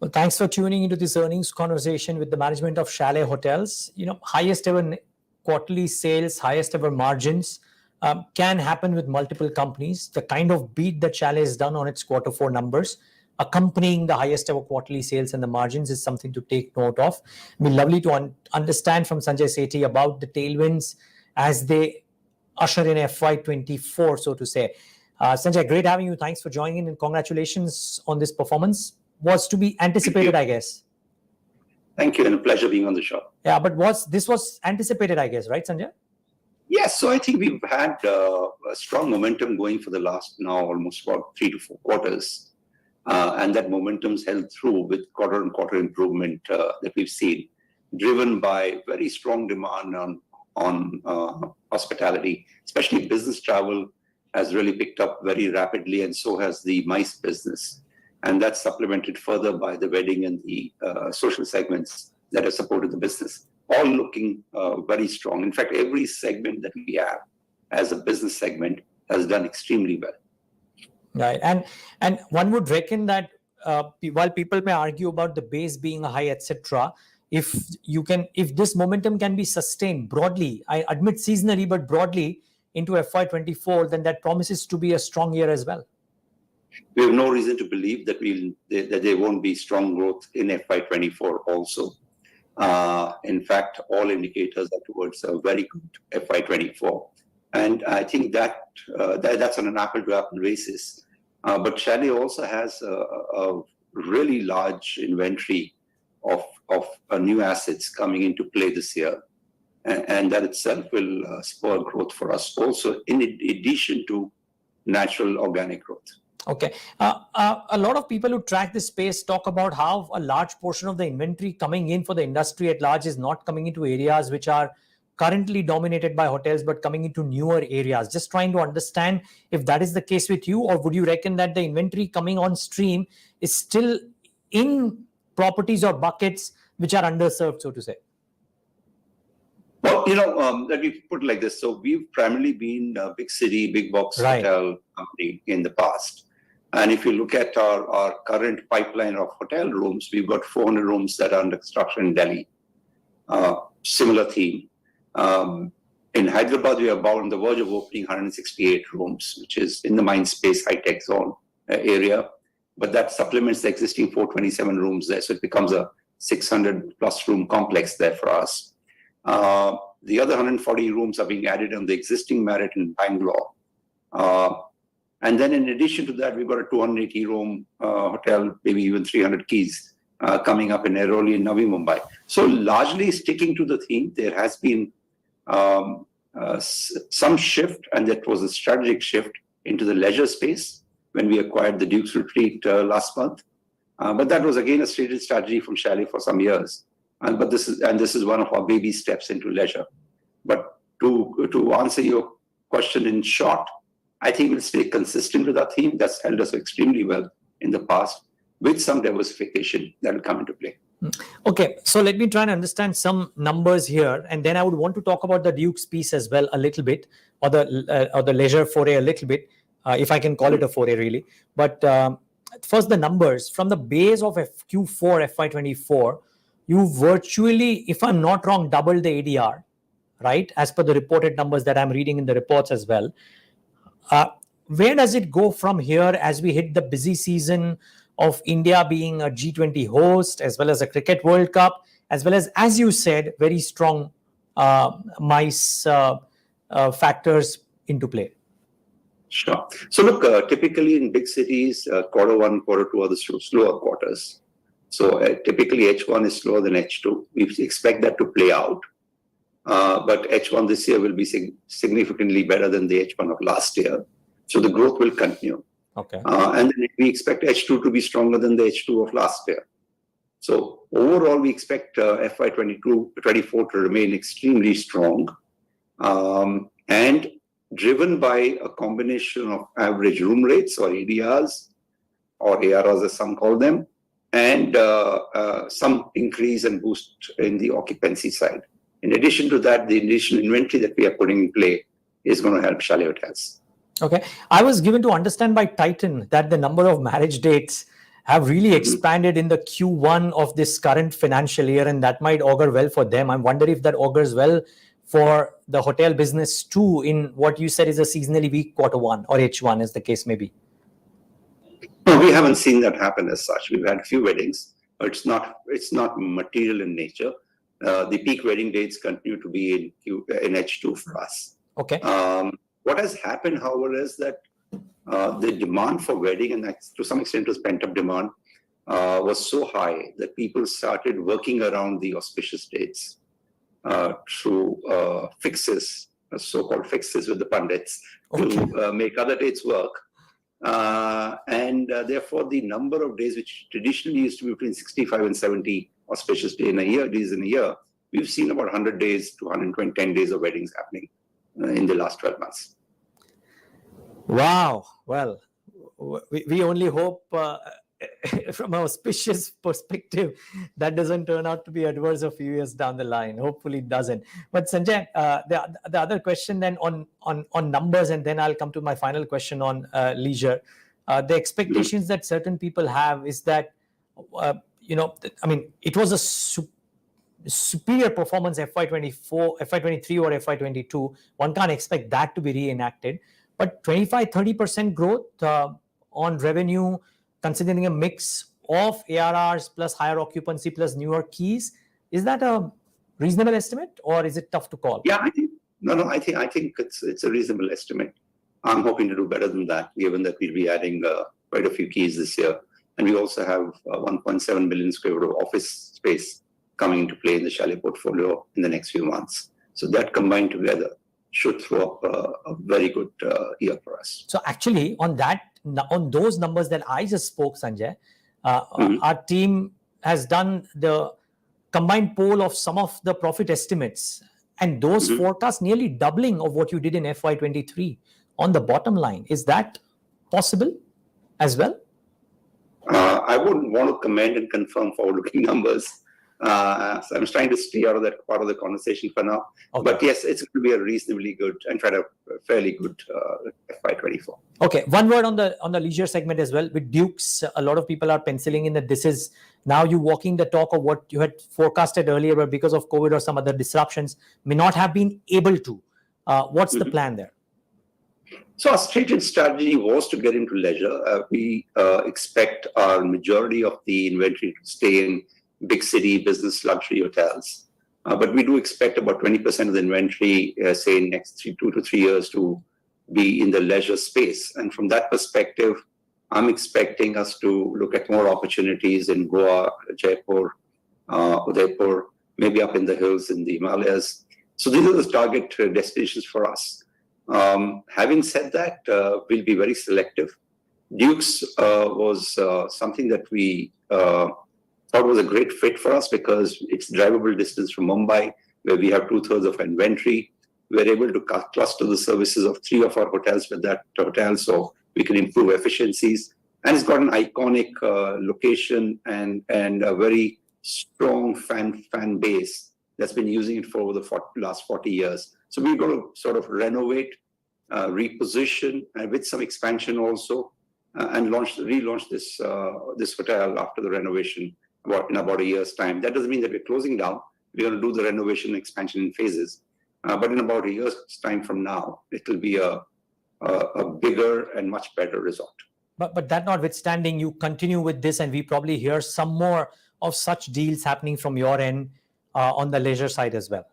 Well, thanks for tuning into this earnings conversation with the management of Chalet Hotels. Highest ever quarterly sales, highest ever margins can happen with multiple companies. The kind of beat that Chalet has done on its quarter four numbers, accompanying the highest ever quarterly sales and the margins, is something to take note of. It'll be lovely to understand from Sanjay Sethi about the tailwinds as they usher in FY24, so to say. Sanjay, great having you. Thanks for joining in and congratulations on this performance. Was to be anticipated, I guess. Thank you, and a pleasure being on the show. Yeah, but this was anticipated, I guess, right, Sanjay? Yes, so I think we've had a strong momentum going for the last now almost about 3 to 4 quarters. And that momentum's held through with quarter-on-quarter improvement that we've seen, driven by very strong demand on hospitality, especially business travel has really picked up very rapidly, and so has the MICE business. And that's supplemented further by the wedding and the social segments that have supported the business, all looking very strong. In fact, every segment that we have as a business segment has done extremely well. Right, and one would reckon that while people may argue about the base being high, etc., if this momentum can be sustained broadly, I admit seasonally, but broadly into FY24, then that promises to be a strong year as well. We have no reason to believe that there won't be strong growth in FY24 also. In fact, all indicators are towards a very good FY24. And I think that's on an apple-to-apple basis. But Chalet also has a really large inventory of new assets coming into play this year. And that itself will spur growth for us also, in addition to natural organic growth. Okay. A lot of people who track this space talk about how a large portion of the inventory coming in for the industry at large is not coming into areas which are currently dominated by hotels, but coming into newer areas. Just trying to understand if that is the case with you, or would you reckon that the inventory coming on stream is still in properties or buckets which are underserved, so to say? Well, let me put it like this. So we've primarily been a big city, big box hotel company in the past. And if you look at our current pipeline of hotel rooms, we've got 400 rooms that are under construction in Delhi. Similar theme. In Hyderabad, we are about on the verge of opening 168 rooms, which is in the Mindspace high-tech zone area. But that supplements the existing 427 rooms there. So it becomes a 600-plus room complex there for us. The other 140 rooms are being added on the existing Marriott in Bangalore. And then in addition to that, we've got a 280-room hotel, maybe even 300 keys coming up in Airoli in Navi Mumbai. So largely sticking to the theme, there has been some shift, and that was a strategic shift into the leisure space when we acquired the Duke's Retreat last month. But that was again a stated strategy from Chalet for some years. And this is one of our baby steps into leisure. But to answer your question in short, I think we'll stay consistent with our theme. That's held us extremely well in the past, with some diversification that will come into play. Okay, so let me try and understand some numbers here, and then I would want to talk about the Duke's piece as well a little bit, or the leisure foray a little bit, if I can call it a foray really. But first, the numbers from the base of Q4 FY24. You virtually, if I'm not wrong, doubled the ADR, right? As per the reported numbers that I'm reading in the reports as well. Where does it go from here as we hit the busy season of India being a G20 host, as well as a Cricket World Cup, as well as you said, very strong MICE factors into play? Sure. So look, typically in big cities, quarter one, quarter two are the slower quarters. So typically H1 is slower than H2. We expect that to play out. But H1 this year will be significantly better than the H1 of last year. So the growth will continue. Okay. And then we expect H2 to be stronger than the H2 of last year. So overall, we expect FY24 to remain extremely strong and driven by a combination of average room rates, or ADRs, or ARRs as some call them, and some increase and boost in the occupancy side. In addition to that, the additional inventory that we are putting in play is going to help Chalet Hotels. Okay. I was given to understand by Titan that the number of marriage dates have really expanded in the Q1 of this current financial year, and that might augur well for them. I wonder if that augurs well for the hotel business too, in what you said is a seasonally weak Q1 or H1, as the case may be. No, we haven't seen that happen as such. We've had a few weddings, but it's not material in nature. The peak wedding dates continue to be in H2 for us. Okay. What has happened, however, is that the demand for wedding, and to some extent was pent-up demand, was so high that people started working around the auspicious dates through fixes, so-called fixes with the pundits, to make other dates work. Therefore, the number of days which traditionally used to be between 65 and 70 auspicious days in a year, we've seen about 100 days to 110 days of weddings happening in the last 12 months. Wow. Well, we only hope from an auspicious perspective that doesn't turn out to be adverse a few years down the line. Hopefully it doesn't. But Sanjay, the other question then on numbers, and then I'll come to my final question on leisure. The expectations that certain people have is that, it was a superior performance FY24, FY23 or FY22. One can't expect that to be reenacted. But 25-30% growth on revenue, considering a mix of ARRs plus higher occupancy plus newer keys, is that a reasonable estimate, or is it tough to call? Yeah, I think it's a reasonable estimate. I'm hoping to do better than that, given that we'll be adding quite a few keys this year, and we also have 1.7 million square foot of office space coming into play in the Chalet portfolio in the next few months. So that combined together should throw up a very good year for us. So actually, on those numbers that I just spoke, Sanjay, our team has done the combined poll of some of the profit estimates, and those forecasts nearly doubling of what you did in FY23 on the bottom line. Is that possible as well? I wouldn't want to comment and confirm forward-looking numbers. So I'm trying to stay out of that part of the conversation for now. Okay. But yes, it's going to be a reasonably good and fairly good FY24. Okay, one word on the leisure segment as well. With Dukes, a lot of people are penciling in that this is now you walking the talk of what you had forecasted earlier, but because of COVID or some other disruptions, may not have been able to. What's the plan there? So our stated strategy was to get into leisure. We expect our majority of the inventory to stay in big city business luxury hotels. But we do expect about 20% of the inventory, say in next 2 to 3 years, to be in the leisure space. And from that perspective, I'm expecting us to look at more opportunities in Goa, Jaipur, Udaipur, maybe up in the hills in the Himalayas. So these are the target destinations for us. Having said that, we'll be very selective. Dukes was something that we thought was a great fit for us because it's drivable distance from Mumbai, where we have 2/3 of inventory. We're able to cluster the services of 3 of our hotels with that hotel, so we can improve efficiencies. And it's got an iconic location and a very strong fan base that's been using it for over the last 40 years. So we're going to sort of renovate, reposition, and with some expansion also, and relaunch this hotel after the renovation in about a year's time. That doesn't mean that we're closing down. We're going to do the renovation and expansion in phases. But in about a year's time from now, it will be a bigger and much better resort. But that notwithstanding, you continue with this, and we probably hear some more of such deals happening from your end on the leisure side as well.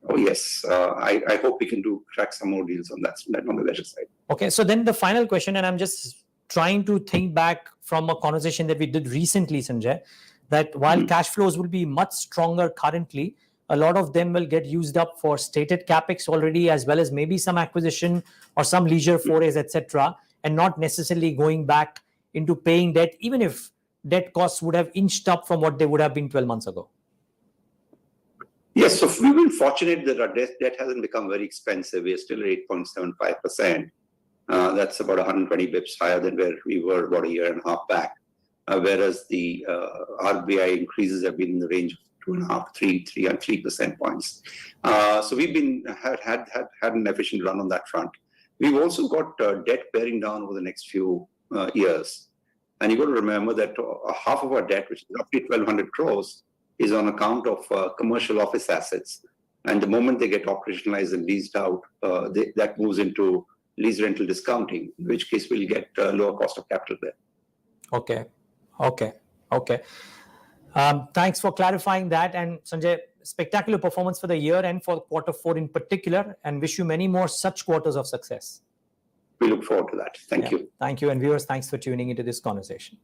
Oh yes, I hope we can track some more deals on that on the leisure side. Okay, so then the final question, and I'm just trying to think back from a conversation that we did recently, Sanjay, that while cash flows will be much stronger currently, a lot of them will get used up for stated capex already, as well as maybe some acquisition or some leisure forays, etc., and not necessarily going back into paying debt, even if debt costs would have inched up from what they would have been 12 months ago. Yes, so we've been fortunate that our debt hasn't become very expensive. We are still at 8.75%. That's about 120 bips higher than where we were about a year and a half back. Whereas the RBI increases have been in the range of 2.5, 3 percent points. So we've had an efficient run on that front. We've also got debt bearing down over the next few years. And you got to remember that half of our debt, which is roughly 1,200 crores, is on account of commercial office assets. And the moment they get operationalized and leased out, that moves into lease rental discounting, in which case we'll get lower cost of capital there. Okay. Thanks for clarifying that. And Sanjay, spectacular performance for the year and for Q4 in particular, and wish you many more such quarters of success. We look forward to that. Thank you. Thank you. And viewers, thanks for tuning into this conversation.